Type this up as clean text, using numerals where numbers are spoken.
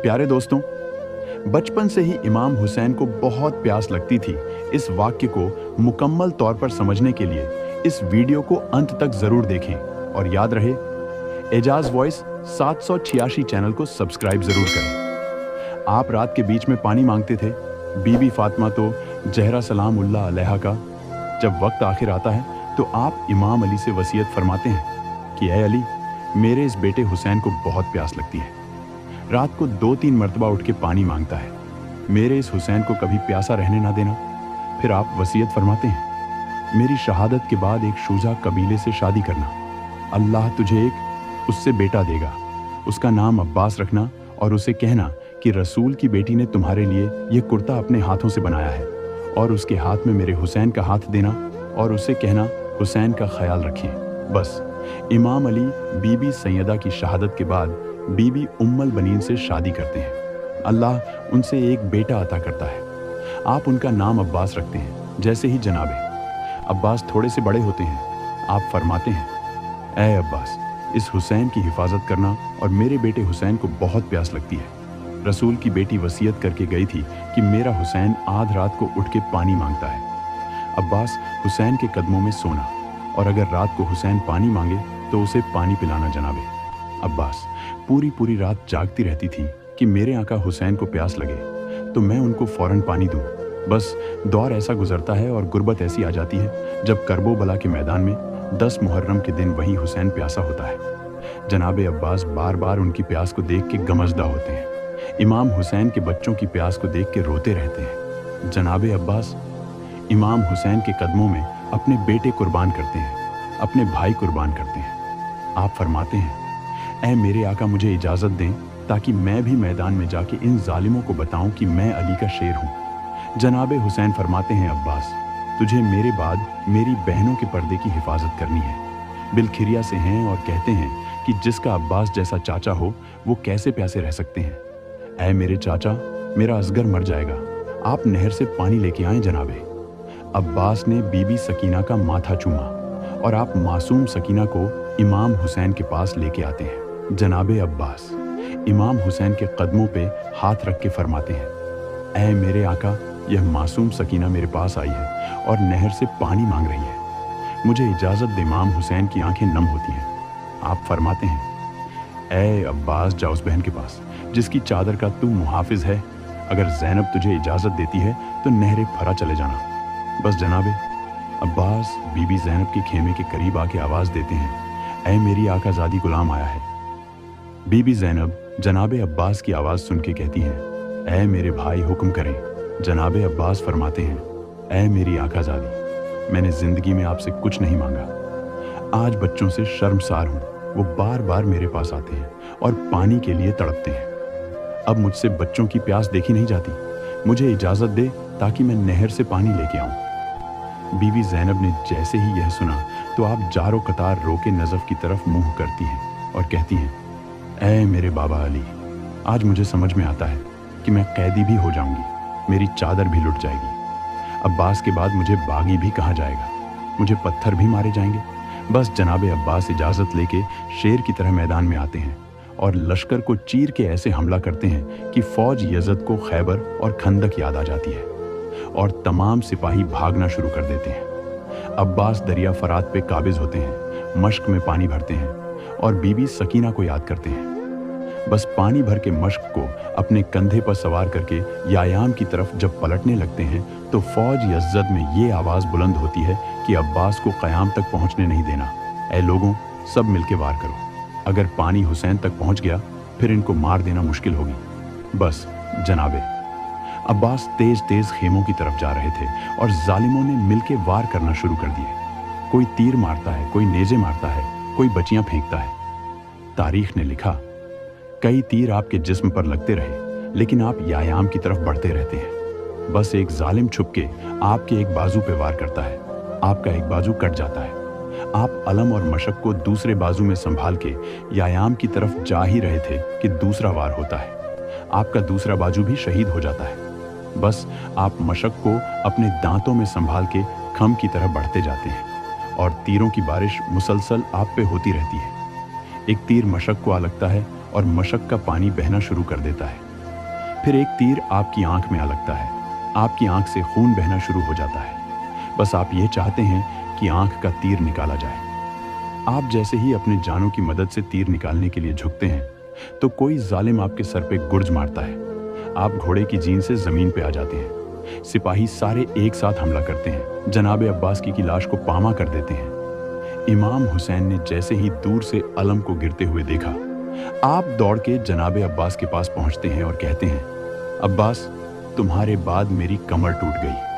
प्यारे दोस्तों, बचपन से ही इमाम हुसैन को बहुत प्यास लगती थी। इस वाक्य को मुकम्मल तौर पर समझने के लिए इस वीडियो को अंत तक जरूर देखें और याद रहे, एजाज वॉइस 786 चैनल को सब्सक्राइब जरूर करें। आप रात के बीच में पानी मांगते थे। बीबी फातिमा तो जहरा सलामुल्लाह अलैहा का जब वक्त आखिर आता है तो आप इमाम अली से वसीयत फरमाते हैं कि ऐ अली, मेरे इस बेटे हुसैन को बहुत प्यास लगती है। रात को 2-3 मरतबा उठ के पानी मांगता है। मेरे इस हुसैन को कभी प्यासा रहने ना देना। फिर आप वसीयत फरमाते हैं, मेरी शहादत के बाद एक शुजा कबीले से शादी करना। अल्लाह तुझे एक उससे बेटा देगा, उसका नाम अब्बास रखना और उसे कहना कि रसूल की बेटी ने तुम्हारे लिए ये कुर्ता अपने हाथों से बनाया है, और उसके हाथ में मेरे हुसैन का हाथ देना और उसे कहना हुसैन का ख्याल रखिए। बस इमाम अली बीबी सैयदा की शहादत के बाद बीबी उम्मुल बनीन से शादी करते हैं। अल्लाह उनसे एक बेटा अता करता है। आप उनका नाम अब्बास रखते हैं। जैसे ही जनाबे अब्बास थोड़े से बड़े होते हैं, आप फरमाते हैं, ऐ अब्बास, इस हुसैन की हिफाजत करना और मेरे बेटे हुसैन को बहुत प्यास लगती है। रसूल की बेटी वसीयत करके गई थी कि मेरा हुसैन आध रात को उठ के पानी मांगता है। अब्बास हुसैन के कदमों में सोना, और अगर रात को हुसैन पानी मांगे तो उसे पानी पिलाना जनाबे। अब्बास पूरी रात जागती रहती थी कि मेरे आका हुसैन को प्यास लगे तो मैं उनको फौरन पानी दूं। बस दौर ऐसा गुजरता है और गुर्बत ऐसी आ जाती है जब करबो बला के मैदान में 10 मुहर्रम के दिन वही हुसैन प्यासा होता है। जनाबे अब्बास बार बार उनकी प्यास को देख के गमजदा होते हैं। इमाम हुसैन के बच्चों की प्यास को देख के रोते रहते हैं। जनाबे अब्बास इमाम हुसैन के कदमों में अपने बेटे कुर्बान करते हैं, अपने भाई कुर्बान करते हैं। आप फरमाते हैं, ऐ मेरे आका, मुझे इजाज़त दें ताकि मैं भी मैदान में जाके इन जालिमों को बताऊं कि मैं अली का शेर हूं। जनाबे हुसैन फरमाते हैं, अब्बास, तुझे मेरे बाद मेरी बहनों के पर्दे की हिफाजत करनी है। बिलखिरिया से हैं और कहते हैं कि जिसका अब्बास जैसा चाचा हो वो कैसे प्यासे रह सकते हैं। ऐ मेरे चाचा, मेरा असगर मर जाएगा, आप नहर से पानी लेके आए जनाबे। अब्बास ने बीबी सकीना का माथा चूमा और आप मासूम सकीना को इमाम हुसैन के पास लेके आते हैं। जनाबे अब्बास इमाम हुसैन के कदमों पे हाथ रख के फरमाते हैं, ऐ मेरे आका, यह मासूम सकीना मेरे पास आई है और नहर से पानी मांग रही है। मुझे इजाज़त दे। इमाम हुसैन की आंखें नम होती हैं। आप फरमाते हैं, ऐ अब्बास, जा उस बहन के पास जिसकी चादर का तू मुहाफिज है। अगर ज़ैनब तुझे इजाज़त देती है तो नहर फरा चले जाना। बस जनाबे अब्बास बीबी ज़ैनब के खेमे के करीब आके आवाज़ देते हैं, ऐ मेरी आकाज़ादी गुलाम आया है। बीबी ज़ैनब जनाबे अब्बास की आवाज़ सुन के कहती हैं, ऐ मेरे भाई, हुक्म करें। जनाबे अब्बास फरमाते हैं, ऐ मेरी आकाज़ादी, मैंने ज़िंदगी में आपसे कुछ नहीं मांगा। आज बच्चों से शर्मसार हूँ। वो बार बार मेरे पास आते हैं और पानी के लिए तड़पते हैं। अब मुझसे बच्चों की प्यास देखी नहीं जाती। मुझे इजाज़त दे ताकि मैं नहर से पानी लेके आऊँ। बीवी ज़ैनब ने जैसे ही यह सुना तो आप जारो कतार रो के नज़फ की तरफ मुँह करती हैं और कहती हैं, ऐ मेरे बाबा अली, आज मुझे समझ में आता है कि मैं कैदी भी हो जाऊंगी, मेरी चादर भी लुट जाएगी। अब्बास के बाद मुझे बागी भी कहा जाएगा, मुझे पत्थर भी मारे जाएंगे। बस जनाबे अब्बास इजाज़त लेके शेर की तरह मैदान में आते हैं और लश्कर को चीर के ऐसे हमला करते हैं कि फौज यज़द को खैबर और खंदक याद आ जाती है और तमाम सिपाही भागना शुरू कर देते हैं। अब्बास दरिया फरात पे काबिज होते हैं, मश्क में पानी भरते हैं और बीबी सकीना को याद करते हैं। बस पानी भर के मश्क को अपने कंधे पर सवार करके यायाम की तरफ जब पलटने लगते हैं तो फौज यज़द में ये आवाज़ बुलंद होती है कि अब्बास को क़याम तक पहुँचने नहीं देना। ऐ लोगों, सब मिलके वार करो। अगर पानी हुसैन तक पहुँच गया फिर इनको मार देना मुश्किल होगी। बस जनाबे अब्बास तेज तेज खेमों की तरफ जा रहे थे और जालिमों ने मिलके वार करना शुरू कर दिए। कोई तीर मारता है, कोई नेज़े मारता है, कोई बचियां फेंकता है। तारीख ने लिखा, कई तीर आपके जिस्म पर लगते रहे लेकिन आप यायाम की तरफ बढ़ते रहते हैं। बस एक जालिम छुप के आपके एक बाजू पे वार करता है, आपका एक बाजू कट जाता है। आप अलम और मशक को दूसरे बाजू में संभाल के यायाम की तरफ जा ही रहे थे कि दूसरा वार होता है। आपका दूसरा बाजू भी शहीद हो जाता है। बस आप मशक को अपने दांतों में संभाल के खम की तरह बढ़ते जाते हैं और तीरों की बारिश मुसलसल आप पे होती रहती है। एक तीर मशक को आ लगता है और मशक का पानी बहना शुरू कर देता है। फिर एक तीर आपकी आंख में आ लगता है। आपकी आंख से खून बहना शुरू हो जाता है। बस आप ये चाहते हैं कि आंख का तीर निकाला जाए। आप जैसे ही अपने जानों की मदद से तीर निकालने के लिए झुकते हैं तो कोई जालिम आपके सर पे गुर्ज मारता है। आप घोड़े की जीन से जमीन पे आ जाते हैं। सिपाही सारे एक साथ हमला करते हैं। जनाब अब्बास की लाश को पामा कर देते हैं। इमाम हुसैन ने जैसे ही दूर से अलम को गिरते हुए देखा, आप दौड़ के जनाब अब्बास के पास पहुंचते हैं और कहते हैं, अब्बास, तुम्हारे बाद मेरी कमर टूट गई।